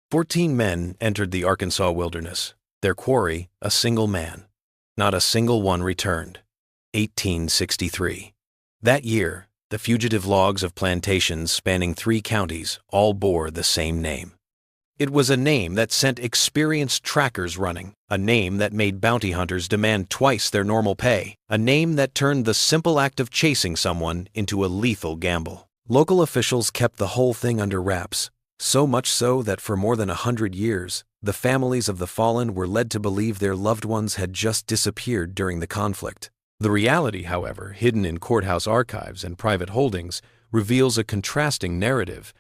14 men entered the Arkansas wilderness. Their quarry, a single man. Not a single one returned. 1863. That year, the fugitive logs of plantations spanning 3 counties all bore the same name. It was a name that sent experienced trackers running, a name that made bounty hunters demand twice their normal pay, a name that turned the simple act of chasing someone into a lethal gamble. Local officials kept the whole thing under wraps, so much so that for more than 100 years, the families of the fallen were led to believe their loved ones had just disappeared during the conflict. The reality, however, hidden in courthouse archives and private holdings, reveals a contrasting narrative.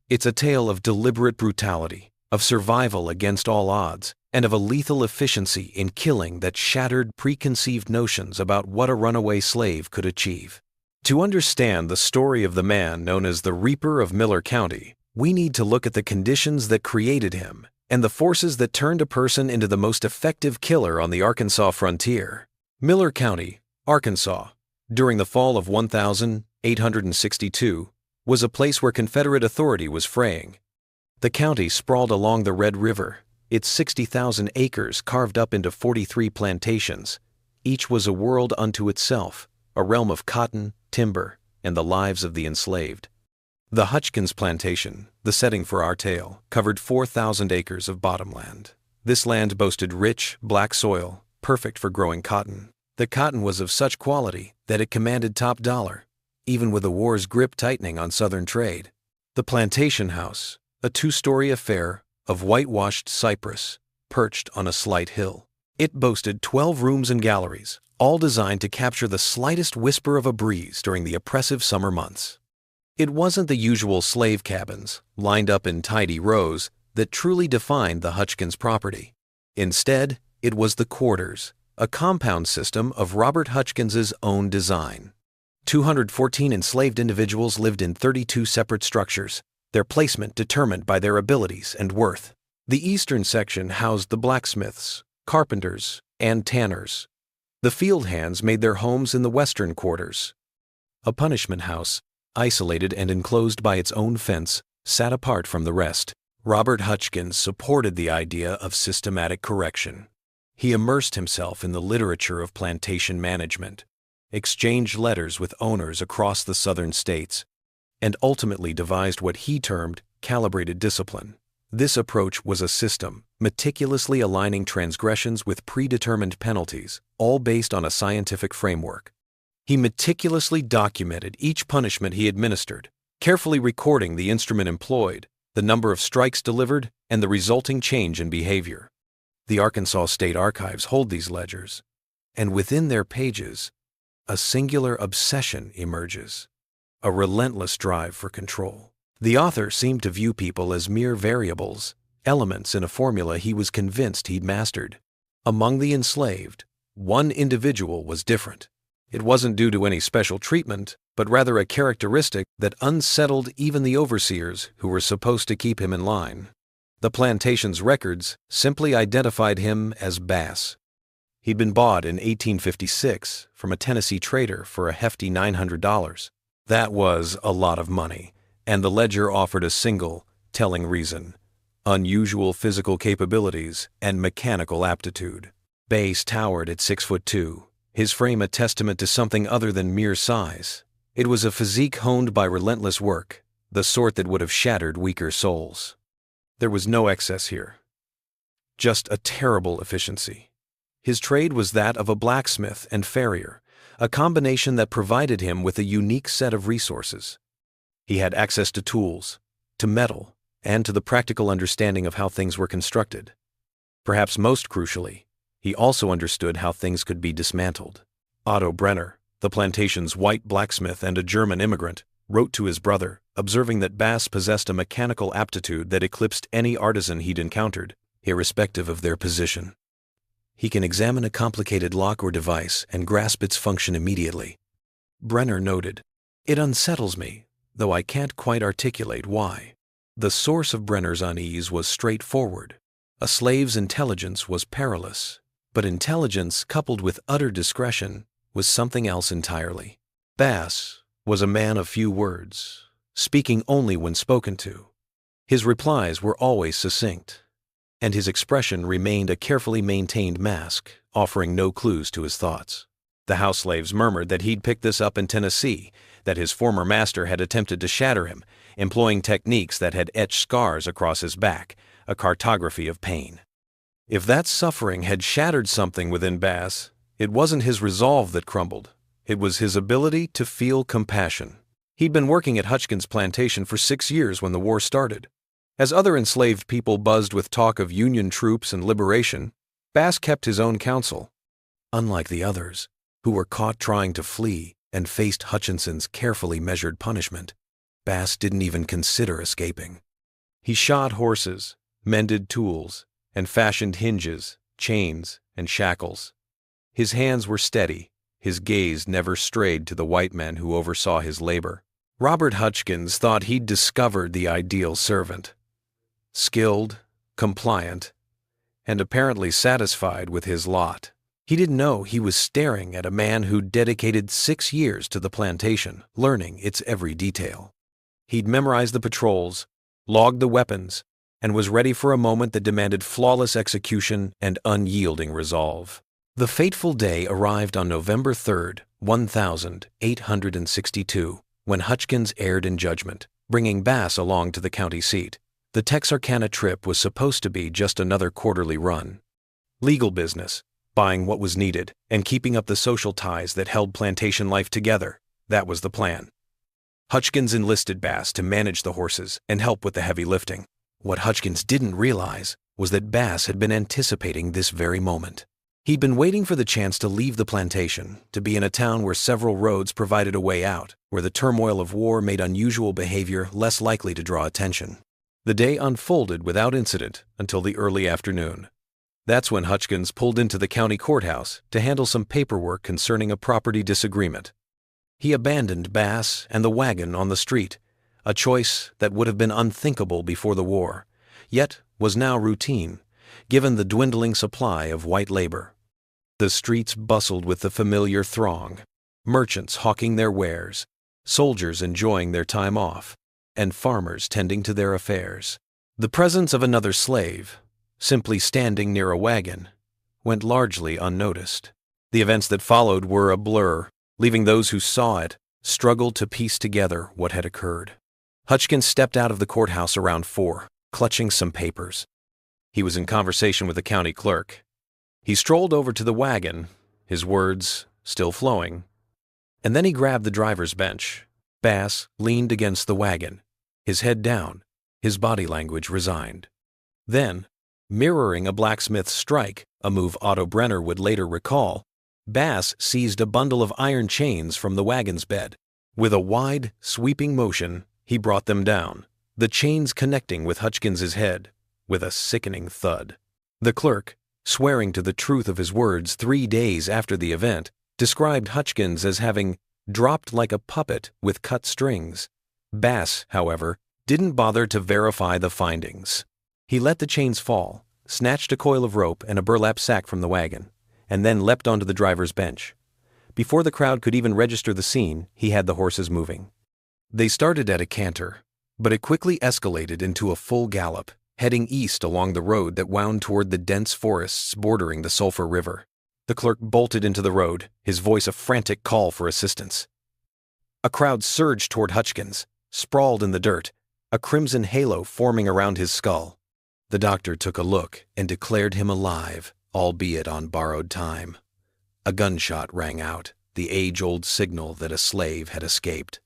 It's a tale of deliberate brutality, of survival against all odds, and of a lethal efficiency in killing that shattered preconceived notions about what a runaway slave could achieve. To understand the story of the man known as the Reaper of Miller County, we need to look at the conditions that created him and the forces that turned a person into the most effective killer on the Arkansas frontier. Miller County, Arkansas, during the fall of 1862, was a place where Confederate authority was fraying. The county sprawled along the Red River, its 60,000 acres carved up into 43 plantations. Each was a world unto itself, a realm of cotton, timber, and the lives of the enslaved. The Hutchkins Plantation, the setting for our tale, covered 4,000 acres of bottomland. This land boasted rich, black soil, perfect for growing cotton. The cotton was of such quality that it commanded top dollar, even with the war's grip tightening on Southern trade. The plantation house, a 2-story affair of whitewashed cypress, perched on a slight hill. It boasted 12 rooms and galleries, all designed to capture the slightest whisper of a breeze during the oppressive summer months. It wasn't the usual slave cabins, lined up in tidy rows, that truly defined the Hutchkins property. Instead, it was the quarters, a compound system of Robert Hutchins's own design. 214 enslaved individuals lived in 32 separate structures, their placement determined by their abilities and worth. The eastern section housed the blacksmiths, carpenters, and tanners. The field hands made their homes in the western quarters. A punishment house, isolated and enclosed by its own fence, sat apart from the rest. Robert Hutchins supported the idea of systematic correction. He immersed himself in the literature of plantation management, exchanged letters with owners across the southern states, and ultimately devised what he termed calibrated discipline. This approach was a system, meticulously aligning transgressions with predetermined penalties, all based on a scientific framework. He meticulously documented each punishment he administered, carefully recording the instrument employed, the number of strikes delivered, and the resulting change in behavior. The Arkansas State Archives hold these ledgers, and within their pages, a singular obsession emerges, a relentless drive for control. The author seemed to view people as mere variables, elements in a formula he was convinced he'd mastered. Among the enslaved, one individual was different. It wasn't due to any special treatment, but rather a characteristic that unsettled even the overseers who were supposed to keep him in line. The plantation's records simply identified him as Bass. He'd been bought in 1856 from a Tennessee trader for a hefty $900. That was a lot of money, and the ledger offered a single, telling reason: unusual physical capabilities and mechanical aptitude. Bass towered at 6'2", his frame a testament to something other than mere size. It was a physique honed by relentless work, the sort that would have shattered weaker souls. There was no excess here, just a terrible efficiency. His trade was that of a blacksmith and farrier, a combination that provided him with a unique set of resources. He had access to tools, to metal, and to the practical understanding of how things were constructed. Perhaps most crucially, he also understood how things could be dismantled. Otto Brenner, the plantation's white blacksmith and a German immigrant, wrote to his brother, observing that Bass possessed a mechanical aptitude that eclipsed any artisan he'd encountered, irrespective of their position. He can examine a complicated lock or device and grasp its function immediately. Brenner noted, "It unsettles me, though I can't quite articulate why." The source of Brenner's unease was straightforward. A slave's intelligence was perilous, but intelligence coupled with utter discretion was something else entirely. Bass was a man of few words, speaking only when spoken to. His replies were always succinct, and his expression remained a carefully maintained mask, offering no clues to his thoughts. The house slaves murmured that he'd picked this up in Tennessee, that his former master had attempted to shatter him, employing techniques that had etched scars across his back, a cartography of pain. If that suffering had shattered something within Bass, it wasn't his resolve that crumbled. It was his ability to feel compassion. He'd been working at Hutchins' plantation for 6 years when the war started. As other enslaved people buzzed with talk of Union troops and liberation, Bass kept his own counsel. Unlike the others, who were caught trying to flee and faced Hutchinson's carefully measured punishment, Bass didn't even consider escaping. He shod horses, mended tools, and fashioned hinges, chains, and shackles. His hands were steady, his gaze never strayed to the white men who oversaw his labor. Robert Hutchins thought he'd discovered the ideal servant. Skilled, compliant, and apparently satisfied with his lot. He didn't know he was staring at a man who'd dedicated 6 years to the plantation, learning its every detail. He'd memorized the patrols, logged the weapons, and was ready for a moment that demanded flawless execution and unyielding resolve. The fateful day arrived on November 3rd, 1862, when Hutchins erred in judgment, bringing Bass along to the county seat. The Texarkana trip was supposed to be just another quarterly run. Legal business, buying what was needed, and keeping up the social ties that held plantation life together. That was the plan. Hutchins enlisted Bass to manage the horses and help with the heavy lifting. What Hutchins didn't realize was that Bass had been anticipating this very moment. He'd been waiting for the chance to leave the plantation, to be in a town where several roads provided a way out, where the turmoil of war made unusual behavior less likely to draw attention. The day unfolded without incident until the early afternoon. That's when Hutchins pulled into the county courthouse to handle some paperwork concerning a property disagreement. He abandoned Bass and the wagon on the street, a choice that would have been unthinkable before the war, yet was now routine, given the dwindling supply of white labor. The streets bustled with the familiar throng, merchants hawking their wares, soldiers enjoying their time off, and farmers tending to their affairs. The presence of another slave, simply standing near a wagon, went largely unnoticed. The events that followed were a blur, leaving those who saw it struggled to piece together what had occurred. Hutchins stepped out of the courthouse around 4, clutching some papers. He was in conversation with the county clerk. He strolled over to the wagon, his words still flowing, and then he grabbed the driver's bench. Bass leaned against the wagon, his head down, his body language resigned. Then, mirroring a blacksmith's strike, a move Otto Brenner would later recall, Bass seized a bundle of iron chains from the wagon's bed. With a wide, sweeping motion, he brought them down, the chains connecting with Hutchins's head, with a sickening thud. The clerk, swearing to the truth of his words 3 days after the event, described Hutchins as having dropped like a puppet with cut strings. Bass, however, didn't bother to verify the findings. He let the chains fall, snatched a coil of rope and a burlap sack from the wagon, and then leapt onto the driver's bench. Before the crowd could even register the scene, he had the horses moving. They started at a canter, but it quickly escalated into a full gallop, heading east along the road that wound toward the dense forests bordering the Sulphur River. The clerk bolted into the road, his voice a frantic call for assistance. A crowd surged toward Hutchins, sprawled in the dirt, a crimson halo forming around his skull. The doctor took a look and declared him alive, albeit on borrowed time. A gunshot rang out, the age-old signal that a slave had escaped.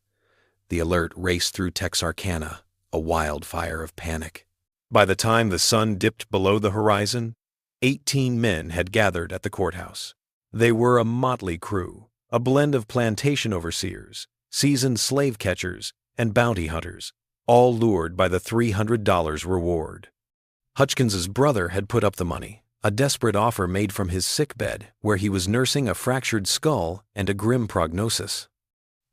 The alert raced through Texarkana, a wildfire of panic. By the time the sun dipped below the horizon, 18 men had gathered at the courthouse. They were a motley crew, a blend of plantation overseers, seasoned slave catchers, and bounty hunters, all lured by the $300 reward. Hutchins's brother had put up the money, a desperate offer made from his sickbed where he was nursing a fractured skull and a grim prognosis.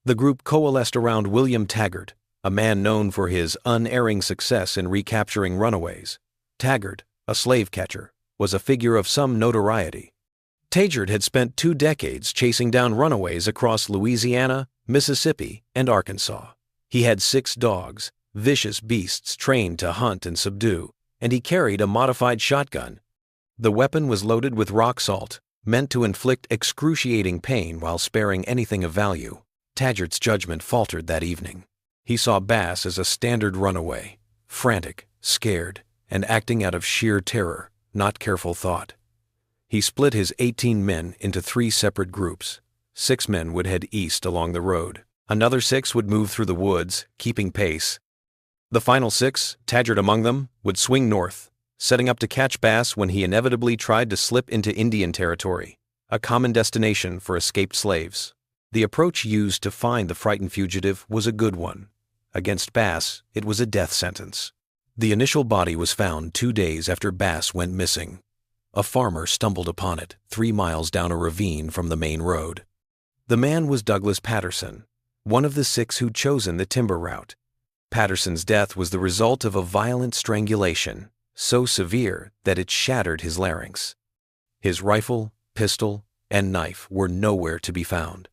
The group coalesced around William Taggart, a man known for his unerring success in recapturing runaways. Taggart, a slave catcher, was a figure of some notoriety. Taggart had spent 2 decades chasing down runaways across Louisiana, Mississippi, and Arkansas. He had 6 dogs, vicious beasts trained to hunt and subdue, and he carried a modified shotgun. The weapon was loaded with rock salt, meant to inflict excruciating pain while sparing anything of value. Taggart's judgment faltered that evening. He saw Bass as a standard runaway, frantic, scared, and acting out of sheer terror, not careful thought. He split his 18 men into 3 separate groups. 6 men would head east along the road. Another 6 would move through the woods, keeping pace. The final 6, Taggart among them, would swing north, setting up to catch Bass when he inevitably tried to slip into Indian territory, a common destination for escaped slaves. The approach used to find the frightened fugitive was a good one. Against Bass, it was a death sentence. The initial body was found 2 days after Bass went missing. A farmer stumbled upon it 3 miles down a ravine from the main road. The man was Douglas Patterson, one of the 6 who'd chosen the timber route. Patterson's death was the result of a violent strangulation, so severe that it shattered his larynx. His rifle, pistol, and knife were nowhere to be found.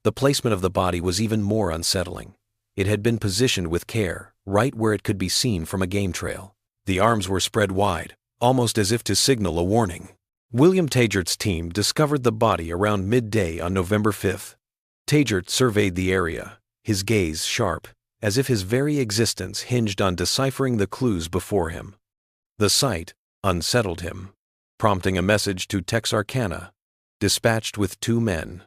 The placement of the body was even more unsettling. It had been positioned with care, right where it could be seen from a game trail. The arms were spread wide, almost as if to signal a warning. William Taggart's team discovered the body around midday on November 5th. Taggart surveyed the area, his gaze sharp, as if his very existence hinged on deciphering the clues before him. The sight unsettled him, prompting a message to Texarkana, dispatched with 2 men.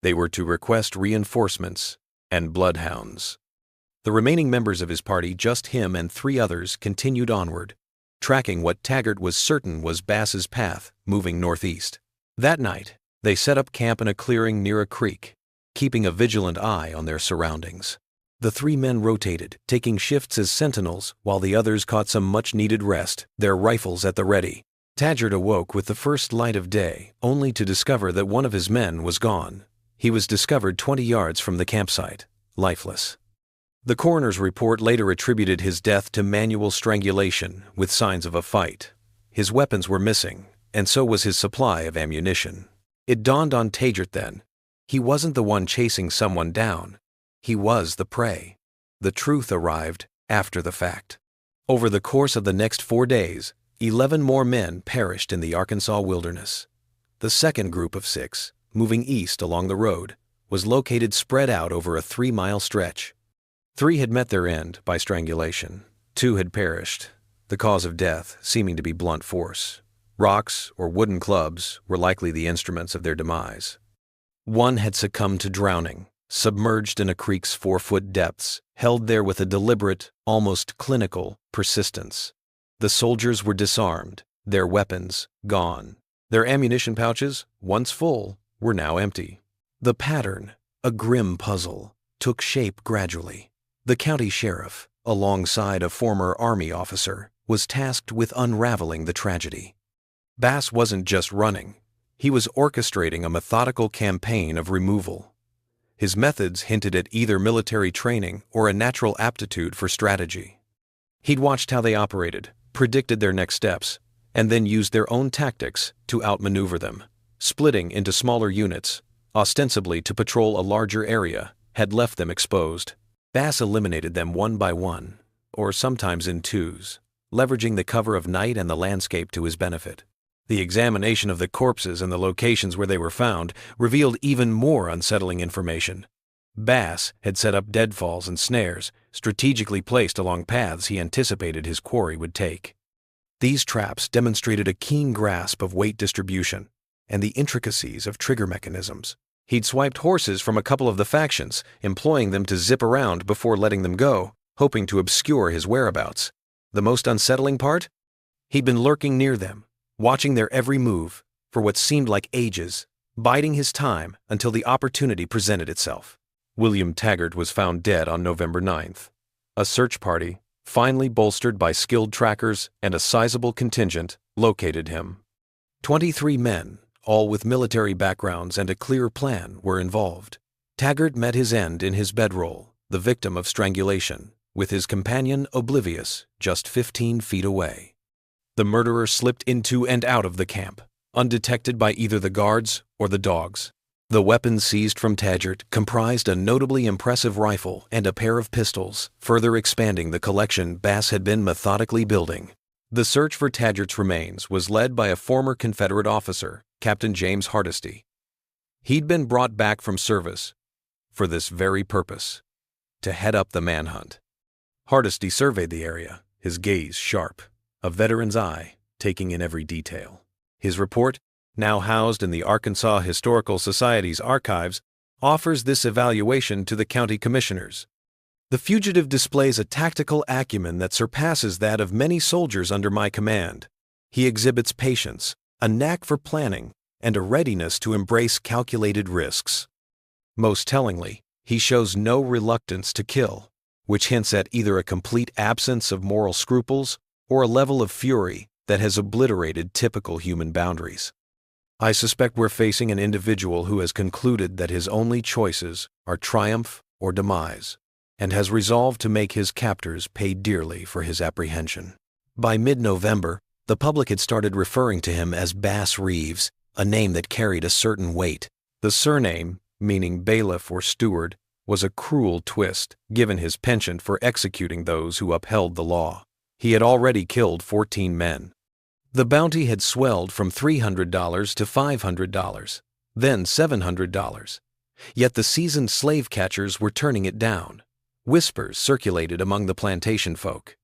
They were to request reinforcements and bloodhounds. The remaining members of his party, just him and 3 others, continued onward, tracking what Taggart was certain was Bass's path, moving northeast. That night, they set up camp in a clearing near a creek, keeping a vigilant eye on their surroundings. The 3 men rotated, taking shifts as sentinels while the others caught some much-needed rest, their rifles at the ready. Taggart awoke with the first light of day, only to discover that one of his men was gone. He was discovered 20 yards from the campsite, lifeless. The coroner's report later attributed his death to manual strangulation with signs of a fight. His weapons were missing, and so was his supply of ammunition. It dawned on Taggart then. He wasn't the one chasing someone down. He was the prey. The truth arrived after the fact. Over the course of the next 4 days, 11 more men perished in the Arkansas wilderness. The second group of 6, moving east along the road, was located spread out over a 3-mile stretch. 3 had met their end by strangulation. 2 had perished, the cause of death seeming to be blunt force. Rocks or wooden clubs were likely the instruments of their demise. 1 had succumbed to drowning, submerged in a creek's 4-foot depths, held there with a deliberate, almost clinical, persistence. The soldiers were disarmed, their weapons gone. Their ammunition pouches, once full, were now empty. The pattern, a grim puzzle, took shape gradually. The county sheriff, alongside a former Army officer, was tasked with unraveling the tragedy. Bass wasn't just running. He was orchestrating a methodical campaign of removal. His methods hinted at either military training or a natural aptitude for strategy. He'd watched how they operated, predicted their next steps, and then used their own tactics to outmaneuver them. Splitting into smaller units, ostensibly to patrol a larger area, had left them exposed. Bass eliminated them one by one, or sometimes in twos, leveraging the cover of night and the landscape to his benefit. The examination of the corpses and the locations where they were found revealed even more unsettling information. Bass had set up deadfalls and snares, strategically placed along paths he anticipated his quarry would take. These traps demonstrated a keen grasp of weight distribution and the intricacies of trigger mechanisms. He'd swiped horses from a couple of the factions, employing them to zip around before letting them go, hoping to obscure his whereabouts. The most unsettling part? He'd been lurking near them, watching their every move for what seemed like ages, biding his time until the opportunity presented itself. William Taggart was found dead on November 9th. A search party, finally bolstered by skilled trackers and a sizable contingent, located him. 23 men, all with military backgrounds and a clear plan, were involved. Taggart met his end in his bedroll, the victim of strangulation, with his companion oblivious just 15 feet away. The murderer slipped into and out of the camp, undetected by either the guards or the dogs. The weapons seized from Taggart comprised a notably impressive rifle and a pair of pistols, further expanding the collection Bass had been methodically building. The search for Taggart's remains was led by a former Confederate officer, Captain James Hardesty. He'd been brought back from service for this very purpose, to head up the manhunt. Hardesty surveyed the area, his gaze sharp, a veteran's eye taking in every detail. His report, now housed in the Arkansas Historical Society's archives, offers this evaluation to the county commissioners. The fugitive displays a tactical acumen that surpasses that of many soldiers under my command. He exhibits patience, a knack for planning, and a readiness to embrace calculated risks. Most tellingly, he shows no reluctance to kill, which hints at either a complete absence of moral scruples or a level of fury that has obliterated typical human boundaries. I suspect we're facing an individual who has concluded that his only choices are triumph or demise, and has resolved to make his captors pay dearly for his apprehension. By mid-November, the public had started referring to him as Bass Reeves, a name that carried a certain weight. The surname, meaning bailiff or steward, was a cruel twist, given his penchant for executing those who upheld the law. He had already killed 14 men. The bounty had swelled from $300 to $500, then $700. Yet the seasoned slave catchers were turning it down. Whispers circulated among the plantation folk.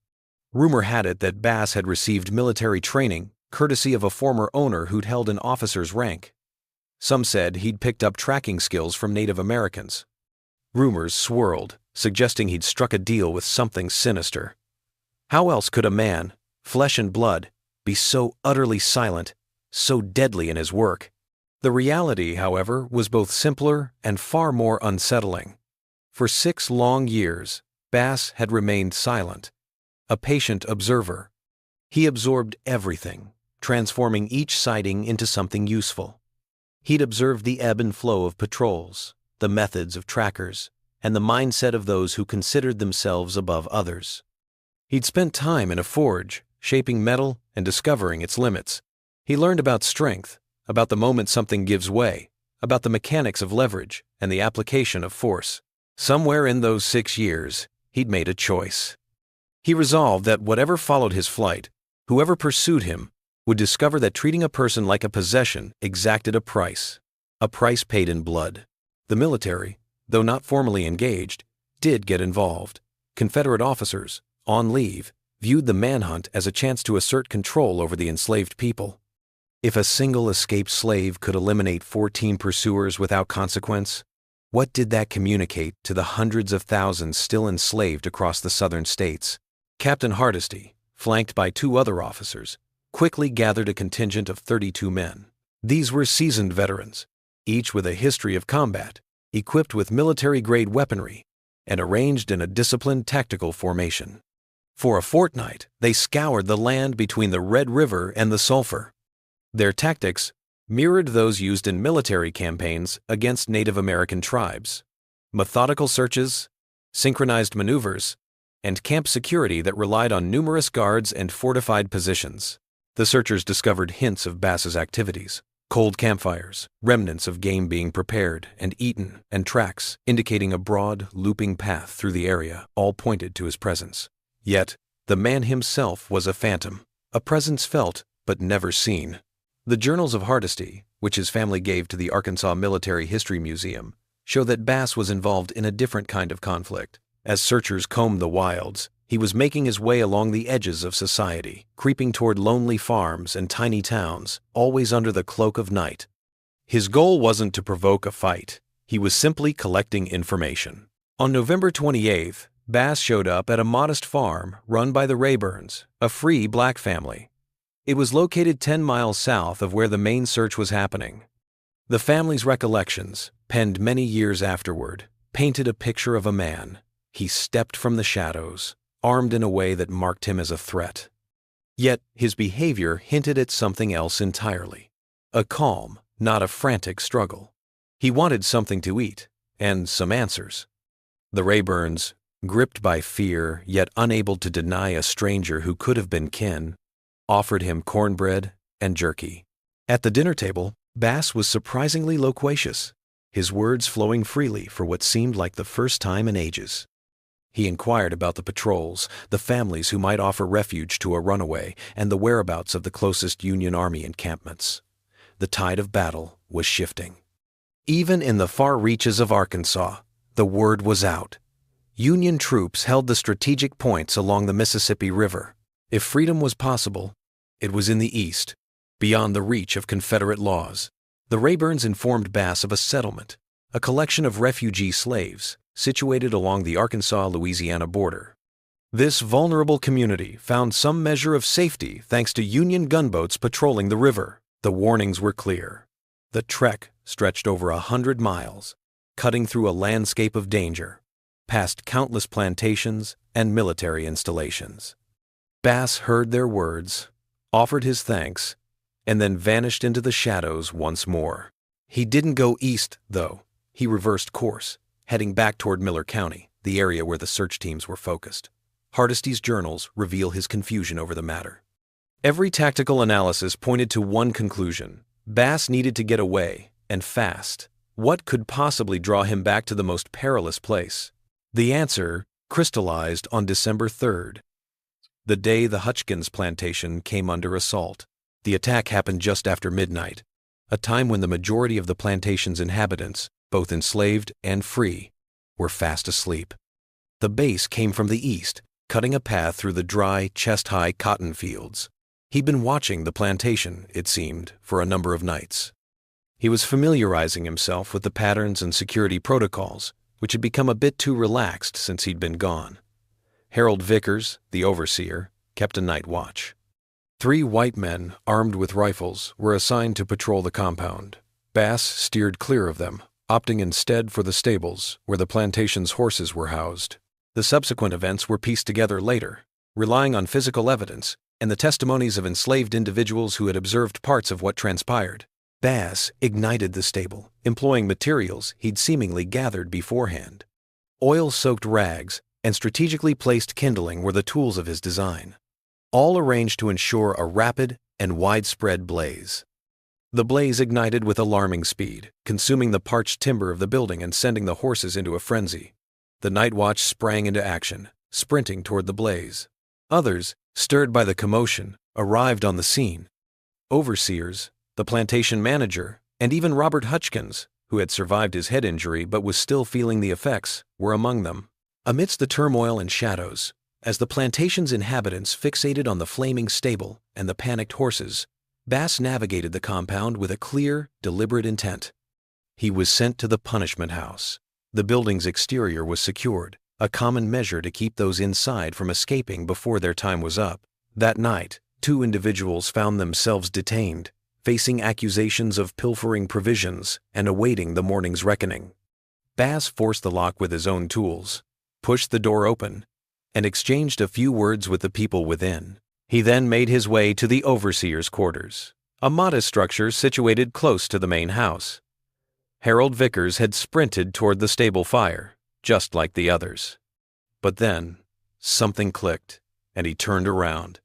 Rumor had it that Bass had received military training, courtesy of a former owner who'd held an officer's rank. Some said he'd picked up tracking skills from Native Americans. Rumors swirled, suggesting he'd struck a deal with something sinister. How else could a man, flesh and blood, be so utterly silent, so deadly in his work? The reality, however, was both simpler and far more unsettling. For 6 long years, Bass had remained silent, a patient observer. He absorbed everything, transforming each sighting into something useful. He'd observed the ebb and flow of patrols, the methods of trackers, and the mindset of those who considered themselves above others. He'd spent time in a forge, shaping metal and discovering its limits. He learned about strength, about the moment something gives way, about the mechanics of leverage and the application of force. Somewhere in those 6 years, he'd made a choice. He resolved that whatever followed his flight, whoever pursued him, would discover that treating a person like a possession exacted a price paid in blood. The military, though not formally engaged, did get involved. Confederate officers, on leave, viewed the manhunt as a chance to assert control over the enslaved people. If a single escaped slave could eliminate 14 pursuers without consequence, what did that communicate to the hundreds of thousands still enslaved across the southern states? Captain Hardesty, flanked by 2 other officers, quickly gathered a contingent of 32 men. These were seasoned veterans, each with a history of combat, equipped with military-grade weaponry, and arranged in a disciplined tactical formation. For a fortnight, they scoured the land between the Red River and the Sulphur. Their tactics mirrored those used in military campaigns against Native American tribes: methodical searches, synchronized maneuvers, and camp security that relied on numerous guards and fortified positions. The searchers discovered hints of Bass's activities: cold campfires, remnants of game being prepared and eaten, and tracks indicating a broad, looping path through the area, all pointed to his presence. Yet, the man himself was a phantom, a presence felt but never seen. The journals of Hardesty, which his family gave to the Arkansas Military History Museum, show that Bass was involved in a different kind of conflict. As searchers combed the wilds, he was making his way along the edges of society, creeping toward lonely farms and tiny towns, always under the cloak of night. His goal wasn't to provoke a fight. He was simply collecting information. On November 28th, Bass showed up at a modest farm run by the Reborns, a free black family. It was located 10 miles south of where the main search was happening. The family's recollections, penned many years afterward, painted a picture of a man. He stepped from the shadows, armed in a way that marked him as a threat. Yet his behavior hinted at something else entirely: a calm, not a frantic struggle. He wanted something to eat, and some answers. The Reborns, gripped by fear yet unable to deny a stranger who could have been kin, offered him cornbread and jerky. At the dinner table, Bass was surprisingly loquacious. his words flowing freely for what seemed like the first time in ages. He inquired about the patrols, the families who might offer refuge to a runaway, and the whereabouts of the closest Union Army encampments. The tide of battle was shifting. Even in the far reaches of Arkansas, the word was out. Union troops held the strategic points along the Mississippi River. If freedom was possible, it was in the east, beyond the reach of Confederate laws. The Rayburns informed Bass of a settlement, a collection of refugee slaves, situated along the Arkansas-Louisiana border. This vulnerable community found some measure of safety thanks to Union gunboats patrolling the river. The warnings were clear. The trek stretched over 100 miles, cutting through a landscape of danger, past countless plantations and military installations. Bass heard their words, offered his thanks, and then vanished into the shadows once more. He didn't go east, though. He reversed course, heading back toward Miller County, the area where the search teams were focused. Hardesty's journals reveal his confusion over the matter. Every tactical analysis pointed to one conclusion: Bass needed to get away, and fast. What could possibly draw him back to the most perilous place? The answer crystallized on December 3rd, the day the Hutchins plantation came under assault. The attack happened just after midnight, a time when the majority of the plantation's inhabitants, both enslaved and free, were fast asleep. The base came from the east, cutting a path through the dry, chest-high cotton fields. He'd been watching the plantation, it seemed, for a number of nights. He was familiarizing himself with the patterns and security protocols, which had become a bit too relaxed since he'd been gone. Harold Vickers, the overseer, kept a night watch. 3 white men, armed with rifles, were assigned to patrol the compound. Bass steered clear of them, opting instead for the stables where the plantation's horses were housed. The subsequent events were pieced together later, relying on physical evidence and the testimonies of enslaved individuals who had observed parts of what transpired. Bass ignited the stable, employing materials he'd seemingly gathered beforehand. Oil-soaked rags and strategically placed kindling were the tools of his design, all arranged to ensure a rapid and widespread blaze. The blaze ignited with alarming speed, consuming the parched timber of the building and sending the horses into a frenzy. The night watch sprang into action, sprinting toward the blaze. Others, stirred by the commotion, arrived on the scene. Overseers, the plantation manager, and even Robert Hutchins, who had survived his head injury but was still feeling the effects, were among them. Amidst the turmoil and shadows, as the plantation's inhabitants fixated on the flaming stable and the panicked horses, Bass navigated the compound with a clear, deliberate intent. He was sent to the punishment house. The building's exterior was secured, a common measure to keep those inside from escaping before their time was up. That night, 2 individuals found themselves detained, facing accusations of pilfering provisions and awaiting the morning's reckoning. Bass forced the lock with his own tools, pushed the door open, and exchanged a few words with the people within. He then made his way to the overseer's quarters, a modest structure situated close to the main house. Harold Vickers had sprinted toward the stable fire, just like the others. But then, something clicked, and he turned around.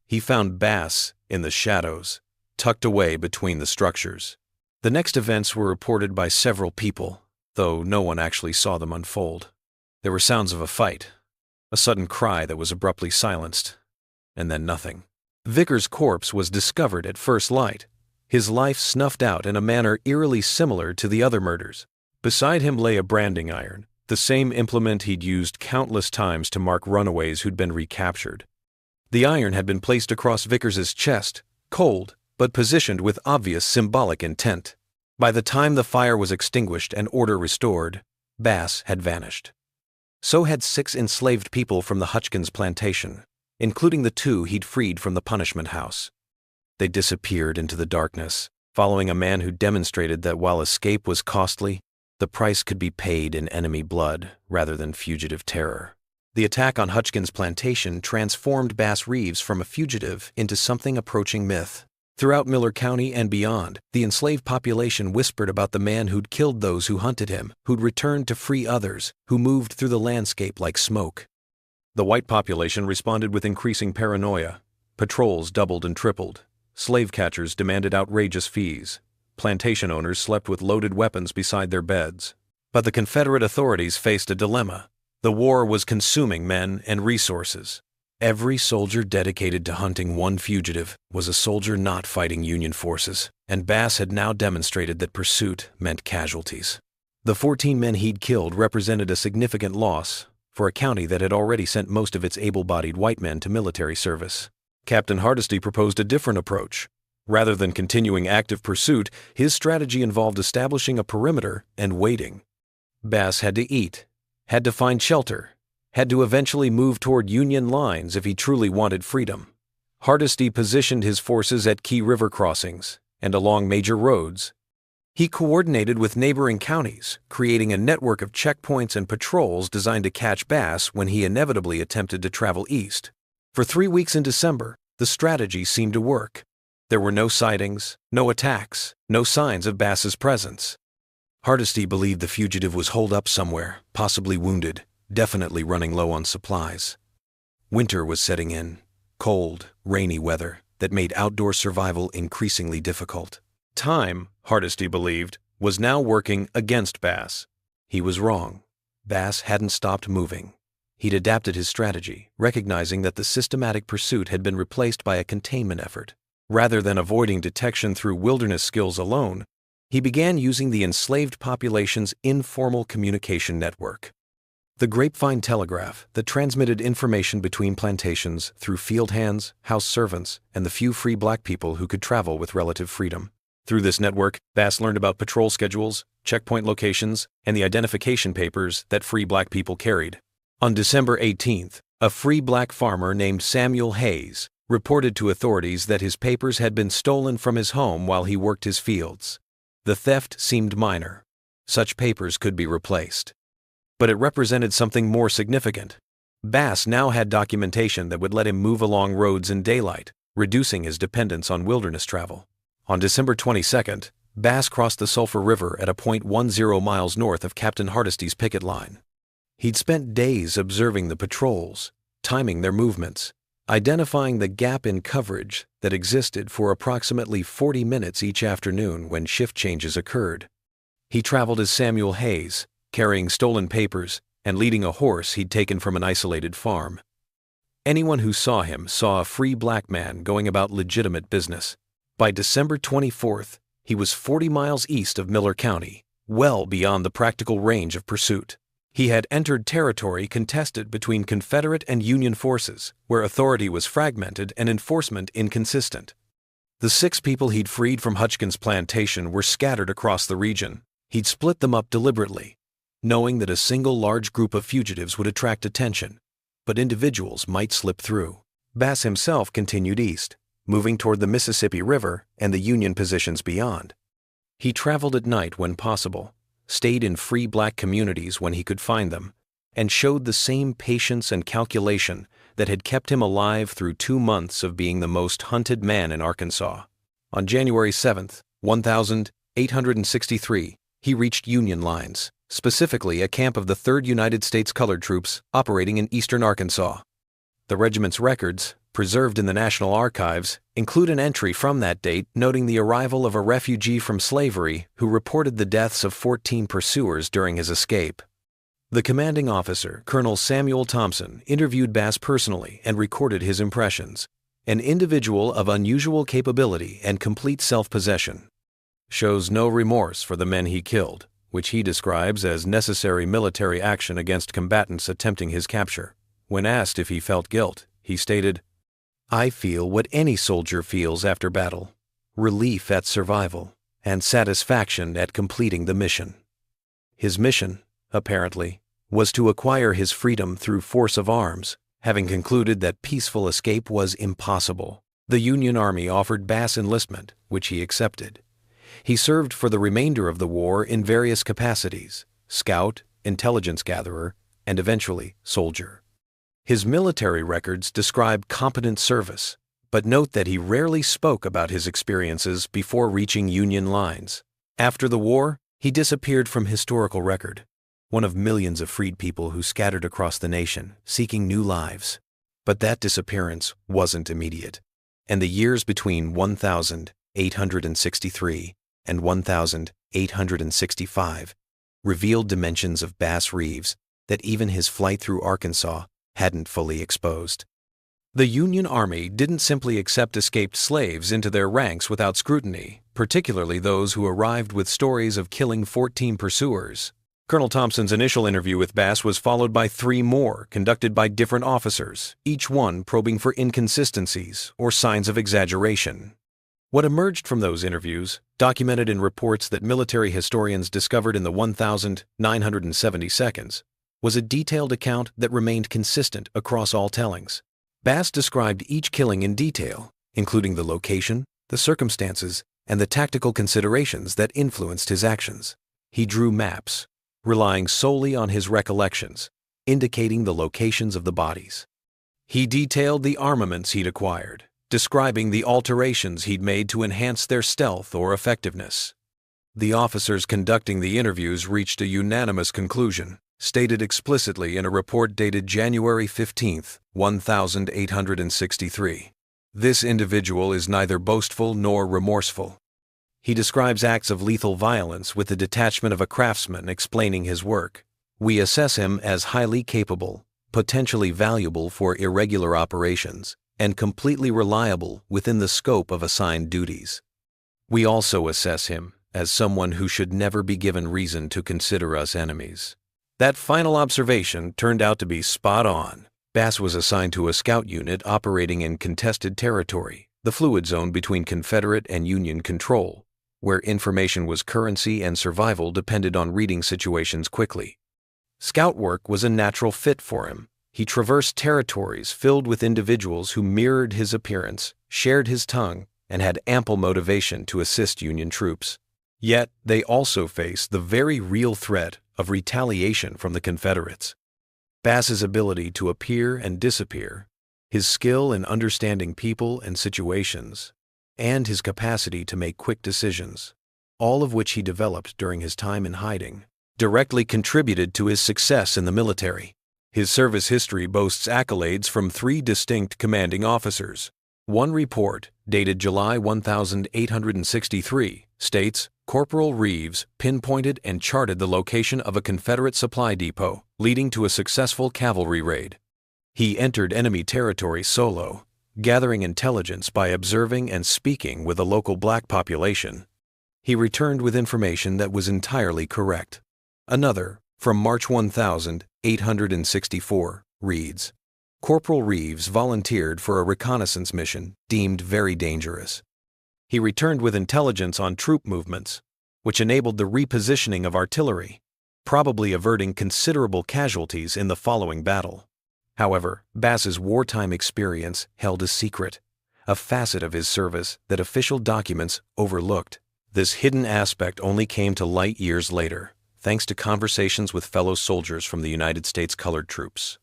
He found Bass in the shadows, tucked away between the structures. The next events were reported by several people, though no one actually saw them unfold. There were sounds of a fight, a sudden cry that was abruptly silenced, and then nothing. Vickers' corpse was discovered at first light, his life snuffed out in a manner eerily similar to the other murders. Beside him lay a branding iron, the same implement he'd used countless times to mark runaways who'd been recaptured. The iron had been placed across Vickers' chest, cold, but positioned with obvious symbolic intent. By the time the fire was extinguished and order restored, Bass had vanished. So had 6 enslaved people from the Hutchins plantation, including the 2 he'd freed from the punishment house. They disappeared into the darkness, following a man who demonstrated that while escape was costly, the price could be paid in enemy blood rather than fugitive terror. The attack on Hutchins plantation transformed Bass Reeves from a fugitive into something approaching myth. Throughout Miller County and beyond, the enslaved population whispered about the man who'd killed those who hunted him, who'd returned to free others, who moved through the landscape like smoke. The white population responded with increasing paranoia. Patrols doubled and tripled. Slave catchers demanded outrageous fees. plantation owners slept with loaded weapons beside their beds. But the Confederate authorities faced a dilemma. The war was consuming men and resources. Every soldier dedicated to hunting one fugitive was a soldier not fighting Union forces, and Bass had now demonstrated that pursuit meant casualties. The 14 men he'd killed represented a significant loss for a county that had already sent most of its able-bodied white men to military service. Captain Hardesty proposed a different approach. Rather than continuing active pursuit, his strategy involved establishing a perimeter and waiting. Bass had to eat, had to find shelter, had to eventually move toward Union lines if he truly wanted freedom. Hardesty positioned his forces at key river crossings and along major roads. He coordinated with neighboring counties, creating a network of checkpoints and patrols designed to catch Bass when he inevitably attempted to travel east. For 3 weeks in December, the strategy seemed to work. There were no sightings, no attacks, no signs of Bass's presence. Hardesty believed the fugitive was holed up somewhere, possibly wounded, definitely running low on supplies. Winter was setting in, cold, rainy weather that made outdoor survival increasingly difficult. Time, Hardesty believed, was now working against Bass. He was wrong. Bass hadn't stopped moving. He'd adapted his strategy, recognizing that the systematic pursuit had been replaced by a containment effort. Rather than avoiding detection through wilderness skills alone, he began using the enslaved population's informal communication network. The grapevine telegraph that transmitted information between plantations through field hands, house servants, and the few free black people who could travel with relative freedom. Through this network, Bass learned about patrol schedules, checkpoint locations, and the identification papers that free black people carried. On December 18th, a free black farmer named Samuel Hayes reported to authorities that his papers had been stolen from his home while he worked his fields. The theft seemed minor. Such papers could be replaced. But it represented something more significant. Bass now had documentation that would let him move along roads in daylight, reducing his dependence on wilderness travel. On December 22nd, Bass crossed the Sulphur River at a point 10 miles north of Captain Hardesty's picket line. He'd spent days observing the patrols, timing their movements, identifying the gap in coverage that existed for approximately 40 minutes each afternoon when shift changes occurred. He traveled as Samuel Hayes, carrying stolen papers and leading a horse he'd taken from an isolated farm. Anyone who saw him saw a free black man going about legitimate business. By December 24th, he was 40 miles east of Miller County, well beyond the practical range of pursuit. He had entered territory contested between Confederate and Union forces, where authority was fragmented and enforcement inconsistent. The 6 people he'd freed from Hutchins' plantation were scattered across the region. He'd split them up deliberately, knowing that a single large group of fugitives would attract attention, but individuals might slip through. Bass himself continued east, moving toward the Mississippi River and the Union positions beyond. He traveled at night when possible, stayed in free black communities when he could find them, and showed the same patience and calculation that had kept him alive through 2 months of being the most hunted man in Arkansas. On January 7th, 1863, he reached Union lines, specifically a camp of the 3rd United States Colored Troops operating in eastern Arkansas. The regiment's records, preserved in the National Archives, include an entry from that date noting the arrival of a refugee from slavery who reported the deaths of 14 pursuers during his escape. The commanding officer, Colonel Samuel Thompson, interviewed Bass personally and recorded his impressions. An individual of unusual capability and complete self-possession. Shows no remorse for the men he killed, which he describes as necessary military action against combatants attempting his capture. When asked if he felt guilt, he stated, "I feel what any soldier feels after battle, relief at survival, and satisfaction at completing the mission." His mission, apparently, was to acquire his freedom through force of arms, having concluded that peaceful escape was impossible. The Union Army offered Bass enlistment, which he accepted. He served for the remainder of the war in various capacities: scout, intelligence gatherer, and eventually soldier. His military records describe competent service, but note that he rarely spoke about his experiences before reaching Union lines. After the war, he disappeared from historical record, one of millions of freed people who scattered across the nation, seeking new lives. But that disappearance wasn't immediate, and the years between 1863 and 1,865 revealed dimensions of Bass Reeves that even his flight through Arkansas hadn't fully exposed. The Union Army didn't simply accept escaped slaves into their ranks without scrutiny, particularly those who arrived with stories of killing 14 pursuers. Colonel Thompson's initial interview with Bass was followed by 3 more conducted by different officers, each one probing for inconsistencies or signs of exaggeration. What emerged from those interviews, documented in reports that military historians discovered in the 1,970 seconds, was a detailed account that remained consistent across all tellings. Bass described each killing in detail, including the location, the circumstances, and the tactical considerations that influenced his actions. He drew maps, relying solely on his recollections, indicating the locations of the bodies. He detailed the armaments he'd acquired, describing the alterations he'd made to enhance their stealth or effectiveness. The officers conducting the interviews reached a unanimous conclusion, stated explicitly in a report dated January 15, 1863. This individual is neither boastful nor remorseful. He describes acts of lethal violence with the detachment of a craftsman explaining his work. We assess him as highly capable, potentially valuable for irregular operations, and completely reliable within the scope of assigned duties. We also assess him as someone who should never be given reason to consider us enemies. That final observation turned out to be spot on. Bass was assigned to a scout unit operating in contested territory, the fluid zone between Confederate and Union control, where information was currency and survival depended on reading situations quickly. Scout work was a natural fit for him. He traversed territories filled with individuals who mirrored his appearance, shared his tongue, and had ample motivation to assist Union troops. Yet, they also faced the very real threat of retaliation from the Confederates. Bass's ability to appear and disappear, his skill in understanding people and situations, and his capacity to make quick decisions, all of which he developed during his time in hiding, directly contributed to his success in the military. His service history boasts accolades from 3 distinct commanding officers. One report, dated July 1863, states, Corporal Reeves pinpointed and charted the location of a Confederate supply depot, leading to a successful cavalry raid. He entered enemy territory solo, gathering intelligence by observing and speaking with the local black population. He returned with information that was entirely correct. Another, from March 1864, reads, Corporal Reeves volunteered for a reconnaissance mission deemed very dangerous. He returned with intelligence on troop movements, which enabled the repositioning of artillery, probably averting considerable casualties in the following battle. However, Bass's wartime experience held a secret, a facet of his service that official documents overlooked. This hidden aspect only came to light years later, thanks to conversations with fellow soldiers from the United States colored troops.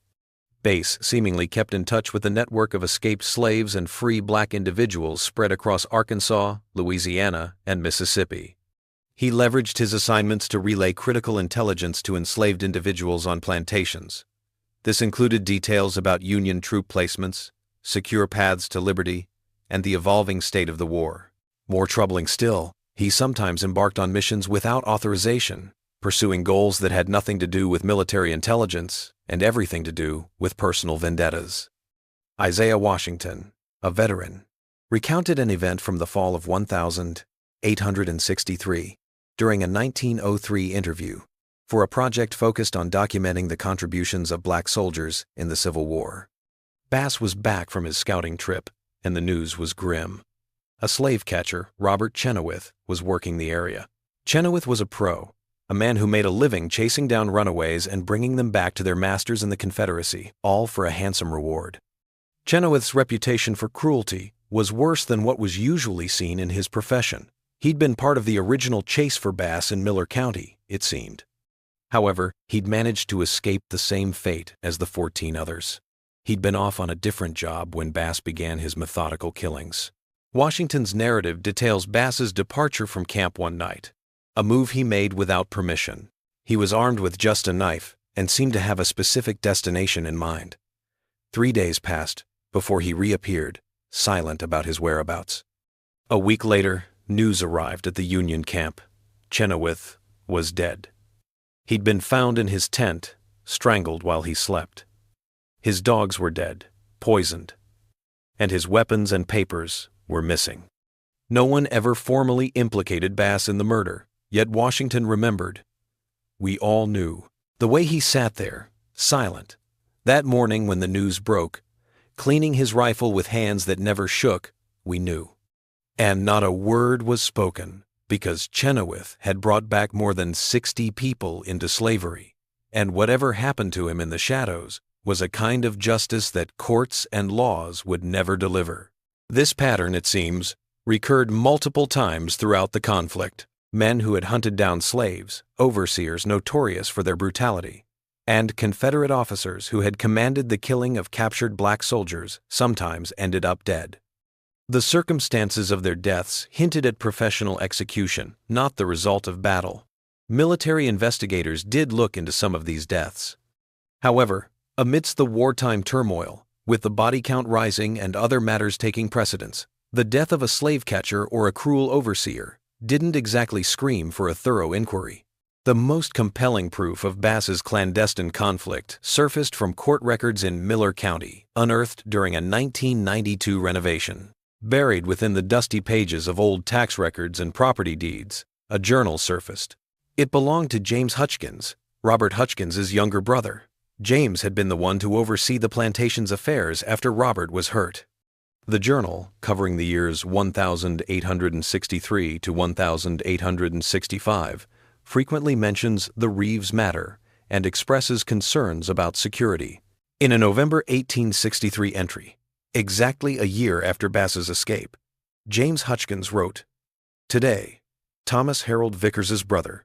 Bass seemingly kept in touch with the network of escaped slaves and free black individuals spread across Arkansas, Louisiana, and Mississippi. He leveraged his assignments to relay critical intelligence to enslaved individuals on plantations. This included details about Union troop placements, secure paths to liberty, and the evolving state of the war. More troubling still, he sometimes embarked on missions without authorization, pursuing goals that had nothing to do with military intelligence and everything to do with personal vendettas. Isaiah Washington, a veteran, recounted an event from the fall of 1863 during a 1903 interview for a project focused on documenting the contributions of black soldiers in the Civil War. Bass was back from his scouting trip, and the news was grim. A slave catcher, Robert Chenoweth, was working the area. Chenoweth was a pro, a man who made a living chasing down runaways and bringing them back to their masters in the Confederacy, all for a handsome reward. Chenoweth's reputation for cruelty was worse than what was usually seen in his profession. He'd been part of the original chase for Bass in Miller County, it seemed. However, he'd managed to escape the same fate as the 14 others. He'd been off on a different job when Bass began his methodical killings. Washington's narrative details Bass's departure from camp one night, a move he made without permission. He was armed with just a knife and seemed to have a specific destination in mind. 3 days passed before he reappeared, silent about his whereabouts. A week later, News arrived at the Union camp. Chenoweth was dead. He'd been found in his tent, strangled while he slept. His dogs were dead, poisoned, and his weapons and papers were missing. No one ever formally implicated Bass in the murder, yet Washington remembered. We all knew. The way he sat there, silent, that morning when the news broke, cleaning his rifle with hands that never shook, we knew. And not a word was spoken, because Chenoweth had brought back more than 60 people into slavery, and whatever happened to him in the shadows was a kind of justice that courts and laws would never deliver. This pattern, it seems, recurred multiple times throughout the conflict. Men who had hunted down slaves, overseers notorious for their brutality, and Confederate officers who had commanded the killing of captured black soldiers sometimes ended up dead. The circumstances of their deaths hinted at professional execution, not the result of battle. Military investigators did look into some of these deaths. However, amidst the wartime turmoil, with the body count rising and other matters taking precedence, the death of a slave catcher or a cruel overseer didn't exactly scream for a thorough inquiry. The most compelling proof of Bass's clandestine conflict surfaced from court records in Miller County, unearthed during a 1992 renovation. Buried within the dusty pages of old tax records and property deeds, a journal surfaced. It belonged to James Hutchins, Robert Hutchins' younger brother. James had been the one to oversee the plantation's affairs after Robert was hurt. The journal, covering the years 1863 to 1865, frequently mentions the Reeves matter and expresses concerns about security. In a November 1863 entry, exactly a year after Bass's escape, James Hutchins wrote, "Today, Thomas Harold Vickers's brother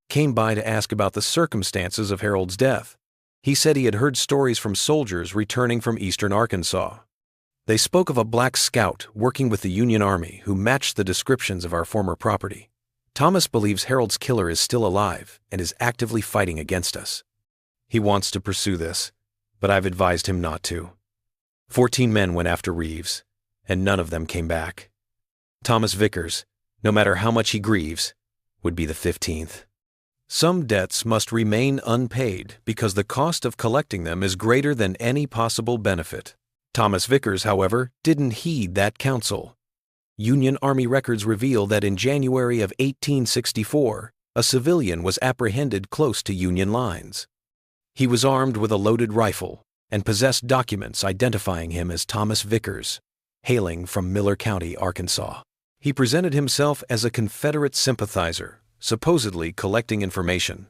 came by to ask about the circumstances of Harold's death. He said he had heard stories from soldiers returning from eastern Arkansas. They spoke of a black scout working with the Union Army who matched the descriptions of our former property. Thomas believes Harold's killer is still alive and is actively fighting against us. He wants to pursue this, but I've advised him not to." 14 men went after Reeves, and none of them came back. Thomas Vickers, no matter how much he grieves, would be the 15th. Some debts must remain unpaid because the cost of collecting them is greater than any possible benefit. Thomas Vickers, however, didn't heed that counsel. Union Army records reveal that in January of 1864, a civilian was apprehended close to Union lines. He was armed with a loaded rifle and possessed documents identifying him as Thomas Vickers, hailing from Miller County, Arkansas. He presented himself as a Confederate sympathizer, supposedly collecting information.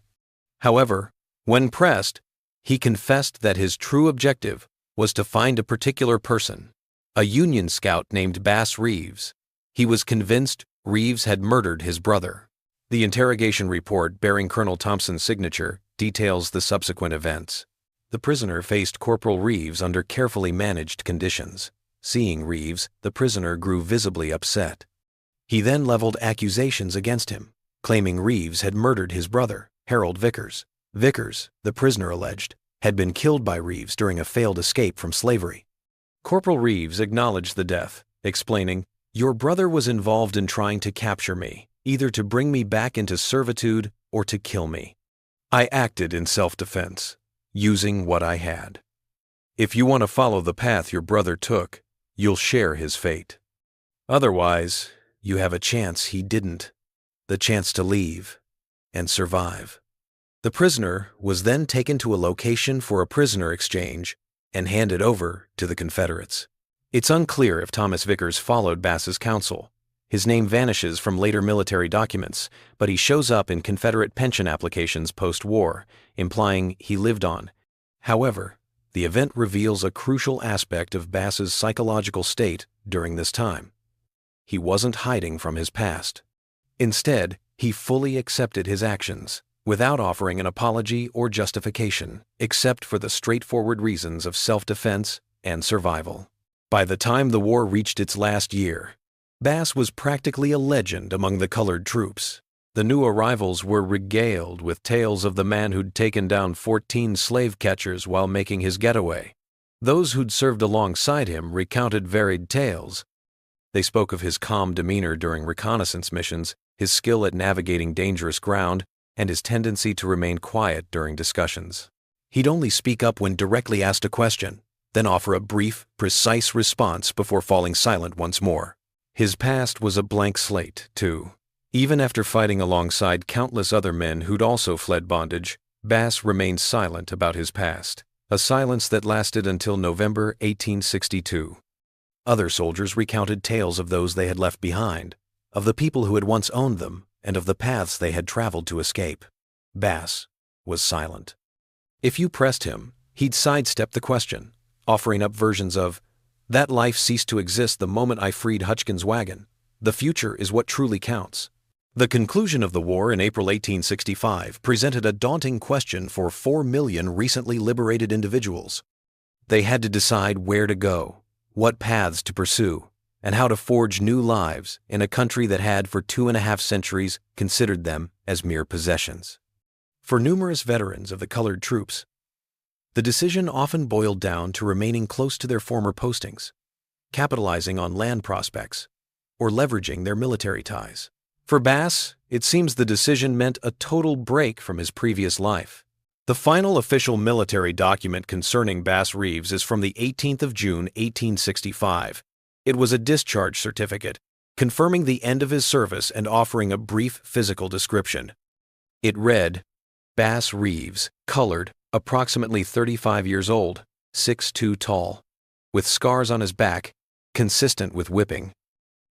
However, when pressed, he confessed that his true objective was to find a particular person, a Union scout named Bass Reeves. He was convinced Reeves had murdered his brother. The interrogation report bearing Colonel Thompson's signature details the subsequent events. The prisoner faced Corporal Reeves under carefully managed conditions. Seeing Reeves, the prisoner grew visibly upset. He then leveled accusations against him, claiming Reeves had murdered his brother, Harold Vickers. Vickers, the prisoner alleged, had been killed by Reeves during a failed escape from slavery. Corporal Reeves acknowledged the death, explaining, "Your brother was involved in trying to capture me, either to bring me back into servitude or to kill me. I acted in self-defense, using what I had. If you want to follow the path your brother took, you'll share his fate. Otherwise, you have a chance he didn't, the chance to leave and survive." The prisoner was then taken to a location for a prisoner exchange and handed over to the Confederates. It's unclear if Thomas Vickers followed Bass's counsel. His name vanishes from later military documents, but he shows up in Confederate pension applications post-war, implying he lived on. However, the event reveals a crucial aspect of Bass's psychological state during this time. He wasn't hiding from his past. Instead, he fully accepted his actions, without offering an apology or justification, except for the straightforward reasons of self-defense and survival. By the time the war reached its last year, Bass was practically a legend among the colored troops. The new arrivals were regaled with tales of the man who'd taken down 14 slave catchers while making his getaway. Those who'd served alongside him recounted varied tales. They spoke of his calm demeanor during reconnaissance missions, his skill at navigating dangerous ground, and his tendency to remain quiet during discussions. He'd only speak up when directly asked a question, then offer a brief, precise response before falling silent once more. His past was a blank slate, too. Even after fighting alongside countless other men who'd also fled bondage, Bass remained silent about his past, a silence that lasted until November 1862. Other soldiers recounted tales of those they had left behind, of the people who had once owned them, and of the paths they had traveled to escape. Bass was silent. If you pressed him, he'd sidestep the question, offering up versions of, "That life ceased to exist the moment I freed Hutchkins' wagon. The future is what truly counts." The conclusion of the war in April 1865 presented a daunting question for 4 million recently liberated individuals. They had to decide where to go, what paths to pursue, and how to forge new lives in a country that had for 2.5 centuries considered them as mere possessions. For numerous veterans of the colored troops, the decision often boiled down to remaining close to their former postings, capitalizing on land prospects, or leveraging their military ties. For Bass, it seems the decision meant a total break from his previous life. The final official military document concerning Bass Reeves is from the 18th of June, 1865. It was a discharge certificate, confirming the end of his service and offering a brief physical description. It read, "Bass Reeves, colored, approximately 35 years old, 6'2" tall, with scars on his back, consistent with whipping.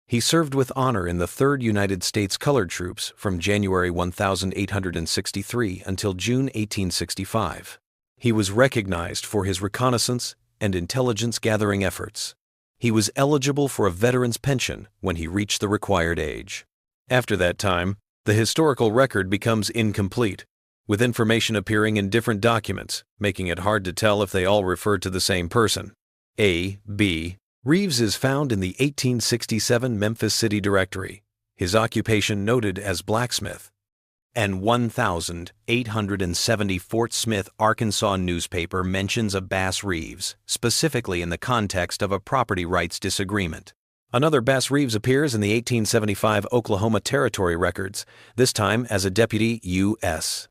He served with honor in the 3rd United States Colored Troops from January 1863 until June 1865. He was recognized for his reconnaissance and intelligence-gathering efforts. He was eligible for a veteran's pension when he reached the required age. After that time, the historical record becomes incomplete, with information appearing in different documents, making it hard to tell if they all referred to the same person. A.B. Reeves is found in the 1867 Memphis City Directory, his occupation noted as blacksmith, and 1870 Fort Smith, Arkansas newspaper mentions a Bass Reeves, specifically in the context of a property rights disagreement. Another Bass Reeves appears in the 1875 Oklahoma Territory records, this time as a deputy U.S.